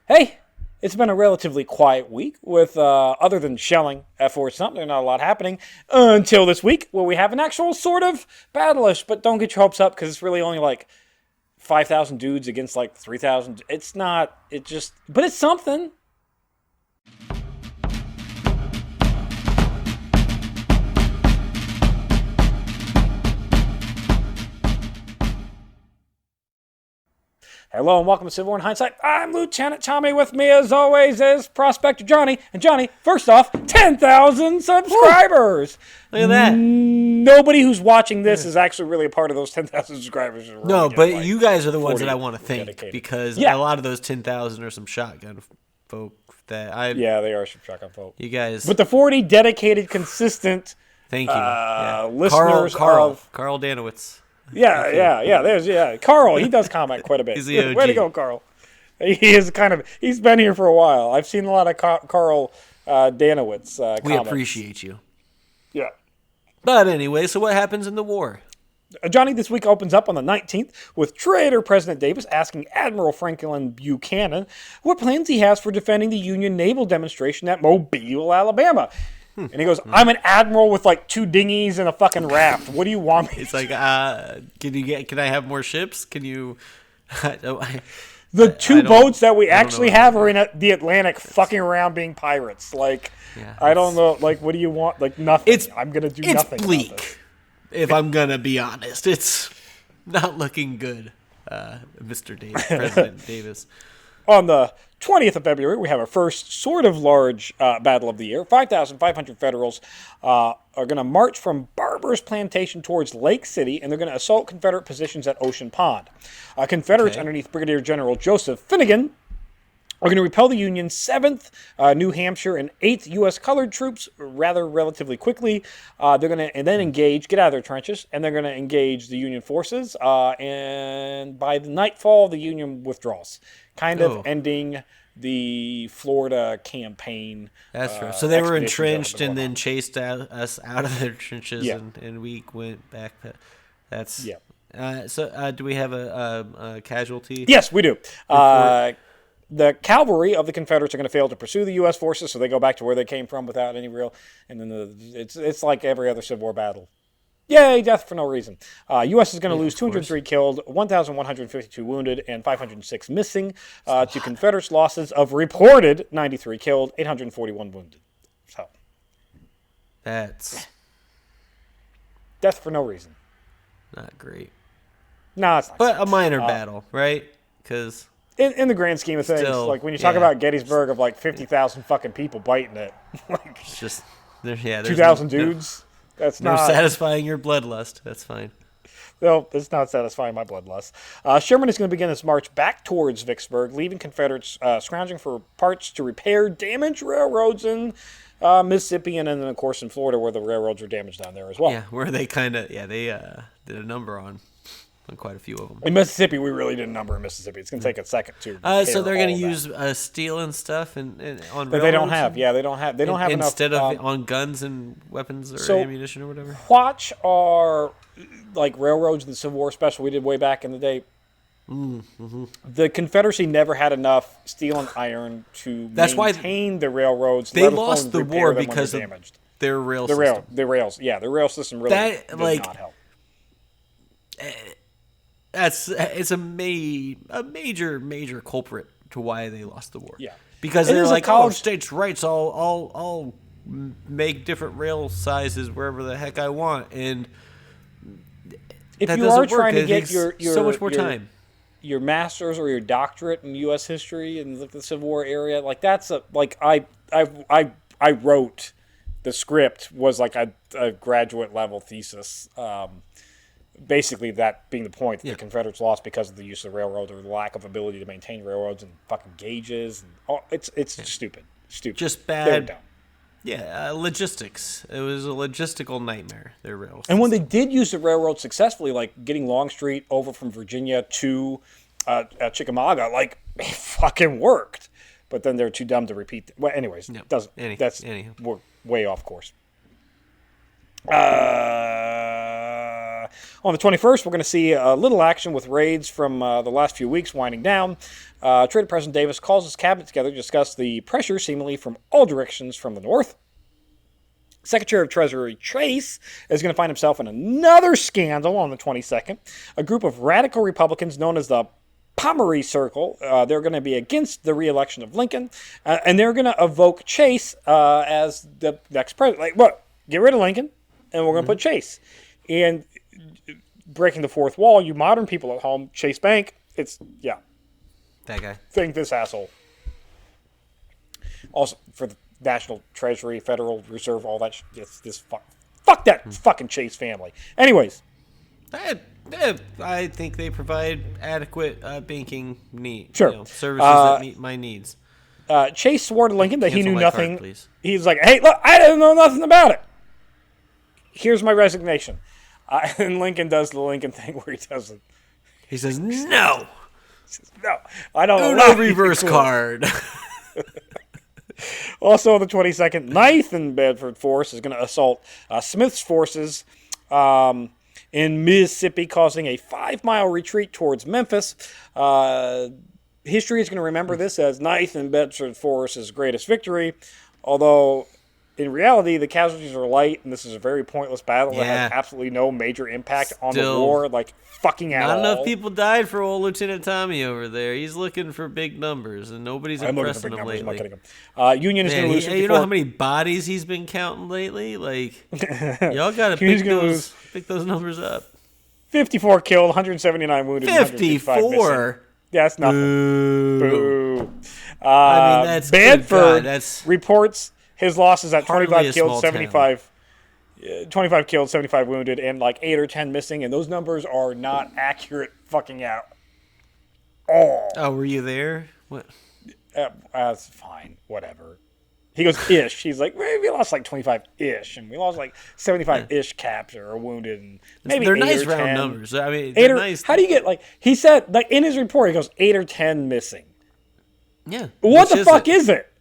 Hey, it's been a relatively quiet week with, other than shelling at Fort Sumter, not a lot happening until this week where we have an actual sort of battle-ish, but don't get your hopes up because it's really only like 5,000 dudes against like 3,000. It's not, but it's something. Hello and welcome to Civil War in Hindsight. I'm Lieutenant Tommy. With me as always is Prospector Johnny. And Johnny, first off, 10,000 subscribers. Look at that. Nobody who's watching this is actually really a part of those 10,000 subscribers. No, but you guys are the ones that I want to thank dedicated. because a lot of those 10,000 are some shotgun folk that Yeah, they are some shotgun folk. You guys. But the 40 dedicated, consistent Thank you. listeners Carl Danowitz. There's Carl, he does comment quite a bit. He's the OG. Way to go, Carl. He's been here for a while. I've seen a lot of Carl Danowitz comments. We appreciate you. Yeah. But anyway, so what happens in the war? Johnny, this week opens up on the 19th with Traitor President Davis asking Admiral Franklin Buchanan what plans he has for defending the Union naval demonstration at Mobile, Alabama. And he goes, I'm an admiral with like 2 dinghies and a fucking raft. What do you want me? It's like, can I have more ships? Can you? The 2 boats that we actually have are in the Atlantic fucking around being pirates. Like, I don't know. Like, what do you want? Like, nothing. I'm going to do nothing. It's bleak, if I'm going to be honest. It's not looking good, Mr. Davis, President Davis. On the 20th of February, we have our first sort of large battle of the year. 5,500 Federals are going to march from Barber's Plantation towards Lake City, and they're going to assault Confederate positions at Ocean Pond. Confederates underneath Brigadier General Joseph Finnegan are going to repel the Union's 7th New Hampshire and 8th U.S. colored troops relatively quickly. They're going to then engage, get out of their trenches, and they're going to engage the Union forces. And by the nightfall, the Union withdraws, kind of ending the Florida campaigin. That's right. So they were entrenched and then chased us out of their trenches, and we went back. That's So do we have a casualty? Yes, we do. The cavalry of the Confederates are going to fail to pursue the U.S. forces, so they go back to where they came from without any real. And then it's like every other Civil War battle. Yay, death for no reason. U.S. is going to lose 203 killed, 1,152 wounded, and 506 missing to Confederates' losses of reported 93 killed, 841 wounded. So that's death for no reason. Not great. No, it's not. But a minor battle, right? Because in the grand scheme of things, like when you talk about Gettysburg of like 50,000 fucking people biting it, like it's just 2,000 dudes. That's not satisfying your bloodlust. That's fine. No, it's not satisfying my bloodlust. Sherman is going to begin his march back towards Vicksburg, leaving Confederates scrounging for parts to repair damaged railroads in Mississippi and then, of course, in Florida where the railroads are damaged down there as well. Yeah, where they did a number on quite a few of them. In Mississippi, we really did a number in Mississippi. It's going to take a second to so they're going to use steel and stuff and on but they don't have. Yeah, they don't have enough. Instead of on guns and weapons or ammunition or whatever? Watch our like railroads in the Civil War special we did way back in the day. Mm-hmm. The Confederacy never had enough steel and iron to maintain the railroads. They lost the war because of their rail system. Their rail system really did not help. It's a major culprit to why they lost the war. Yeah, because they're like, states' rights. I'll make different rail sizes wherever the heck I want, and if you are trying to get so much more time, your master's or your doctorate in U.S. history and the Civil War area, like that's I wrote the script was like a graduate level thesis. Basically, that being the point that the Confederates lost because of the use of railroads or the lack of ability to maintain railroads and fucking gauges. And it's stupid. Just bad. Yeah, logistics. It was a logistical nightmare, their railroads. And when they did use the railroad successfully, like getting Longstreet over from Virginia to Chickamauga, like it fucking worked. But then they're too dumb to repeat. Well, anyways, we're way off course. On the 21st, we're going to see a little action with raids from the last few weeks winding down. Trader President Davis calls his cabinet together to discuss the pressure seemingly from all directions from the north. Secretary of Treasury Chase is going to find himself in another scandal on the 22nd. A group of radical Republicans known as the Pomeroy Circle, they're going to be against the re-election of Lincoln, and they're going to evoke Chase as the next president. Like, look, get rid of Lincoln, and we're going to put Chase. And breaking the fourth wall, you modern people at home, Chase Bank, it's, yeah. That guy. Think this asshole. Also, for the National Treasury, Federal Reserve, all that. This fuck that fucking Chase family. Anyways, I think they provide adequate banking sure. Services that meet my needs. Chase swore to Lincoln that he knew nothing. Card, He's like, hey, look, I didn't know nothing about it. Here's my resignation. And Lincoln does the Lincoln thing where he doesn't. He says, no. He says, no, I don't know. No reverse card. Also on the 22nd, 9th and Bedford Force is going to assault Smith's forces in Mississippi, causing a 5-mile retreat towards Memphis. History is going to remember this as 9th and Bedford Force's greatest victory, although in reality the casualties are light, and this is a very pointless battle that has absolutely no major impact on the war, like fucking at all. Not enough people died for old Lieutenant Tommy over there. He's looking for big numbers, and nobody's impressing him lately. I'm not kidding him. Union is going to lose 54. You know how many bodies he's been counting lately? Like, y'all got to pick those numbers up. 54 killed, 179 wounded, 54? That's nothing. Boo. I mean, that's Bedford reports his losses at 25 killed, 75 killed, 75 wounded, and like 8 or 10 missing, and those numbers are not accurate fucking at all. Oh, were you there? What? That's fine. Whatever. He goes, ish. He's like, we lost like 25-ish, and we lost like 75-ish caps or wounded, and maybe they're 8 nice or 10. Round numbers. I mean, they're nice. How do you get, like, he said, like, in his report, he goes, 8 or 10 missing. Yeah. What the fuck is it?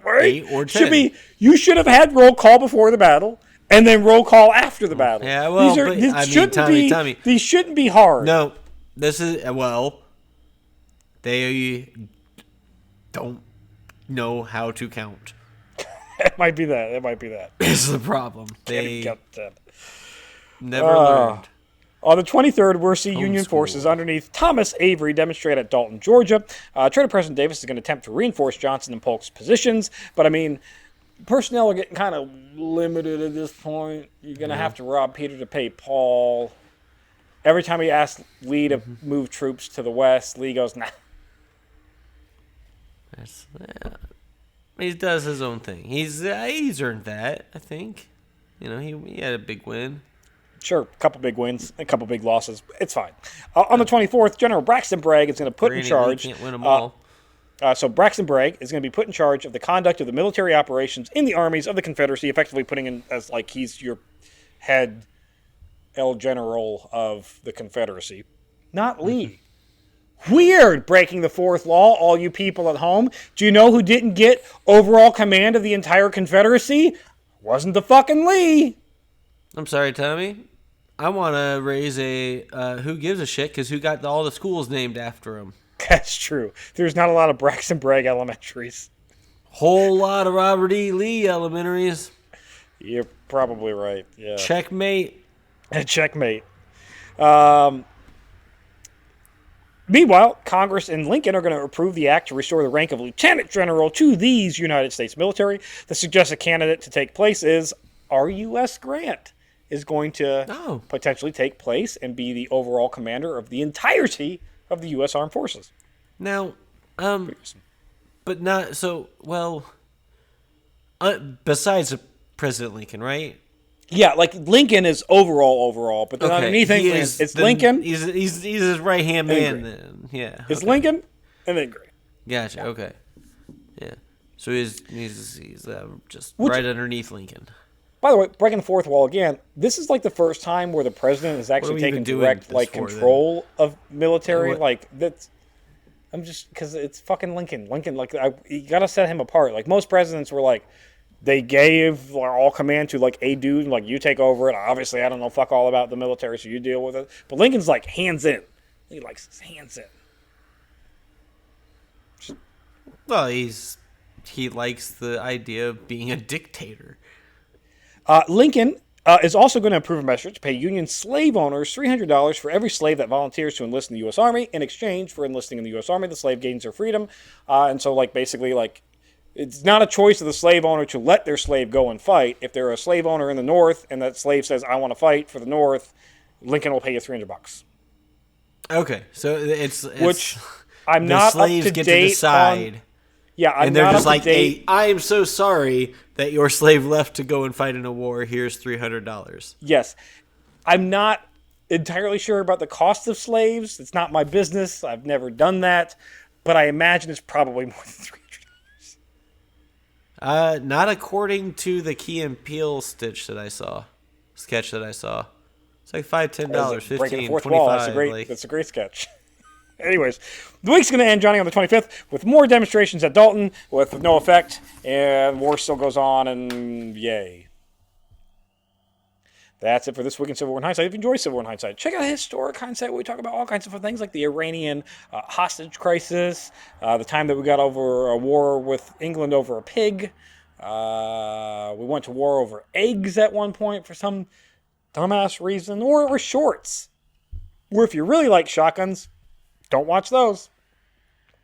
Right? 8 or 10. You should have had roll call before the battle, and then roll call after the battle. Yeah, well, Tommy. These shouldn't be hard. No, this is, they don't know how to count. It might be that. It's the problem. They never learned. On the 23rd, we'll see Union forces underneath Thomas Avery demonstrate at Dalton, Georgia. Trader President Davis is going to attempt to reinforce Johnson and Polk's positions, but I mean, personnel are getting kind of limited at this point. You're going to have to rob Peter to pay Paul. Every time he asks Lee to move troops to the west, Lee goes, nah. He does his own thing. He's earned that, I think. You know, he had a big win. Sure, a couple big wins, a couple big losses. It's fine. On the 24th, General Braxton Bragg is going to put in charge. He can't win them all. So Braxton Bragg is going to be put in charge of the conduct of the military operations in the armies of the Confederacy, effectively putting in as like he's your head El General of the Confederacy, not Lee. Weird, breaking the fourth law, all you people at home. Do you know who didn't get overall command of the entire Confederacy? Wasn't the fucking Lee. I'm sorry, Tommy. I want to raise a who gives a shit, because who got all the schools named after him? That's true. There's not a lot of Braxton Bragg elementaries. Whole lot of Robert E. Lee elementaries. You're probably right. Yeah. Checkmate. Checkmate. Meanwhile, Congress and Lincoln are going to approve the act to restore the rank of lieutenant general to these United States military. The suggested candidate to take place is R.U.S. Grant, is going to potentially take place and be the overall commander of the entirety of the U.S. Armed Forces. Now, but not so well. Besides President Lincoln, right? Yeah, like Lincoln is overall, but then underneath Lincoln, it's Lincoln. He's his right hand man. Then yeah, it's Lincoln and then Grant. Gotcha. Okay. Yeah. So he's just right underneath Lincoln. By the way, breaking the fourth wall again, this is like the first time where the president has actually taken direct control of military. Like that's, I'm just because it's fucking Lincoln. Lincoln, like you got to set him apart. Like most presidents were like, They gave all command to like a dude, like you take over it. Obviously, I don't know fuck all about the military, so you deal with it. But Lincoln's like hands in. He likes his hands in. Well, he likes the idea of being a dictator. Lincoln is also going to approve a measure to pay Union slave owners $300 for every slave that volunteers to enlist in the U.S. Army. In exchange for enlisting in the U.S. Army, the slave gains their freedom. And so, basically, it's not a choice of the slave owner to let their slave go and fight. If they're a slave owner in the North and that slave says, I want to fight for the North, Lincoln will pay you $300. Okay, so it's which I'm not up to get date to decide. On. Yeah, I'm and they're not just up like, to date. hey, I am so sorry that your slave left to go and fight in a war. Here's $300. Yes, I'm not entirely sure about the cost of slaves. It's not my business. I've never done that, but I imagine it's probably more than $300. Not according to the Key and Peele sketch that I saw. It's like $5, $10, $15, breaking the fourth $25. Wall. That's a great sketch. Anyways, the week's going to end, Johnny, on the 25th with more demonstrations at Dalton with no effect, and war still goes on, and yay. That's it for this week in Civil War in Hindsight. If you enjoy Civil War in Hindsight, check out Historic Hindsight, where we talk about all kinds of fun things like the Iranian hostage crisis, the time that we got over a war with England over a pig. We went to war over eggs at one point for some dumbass reason, or shorts. Or if you really like shotguns, don't watch those.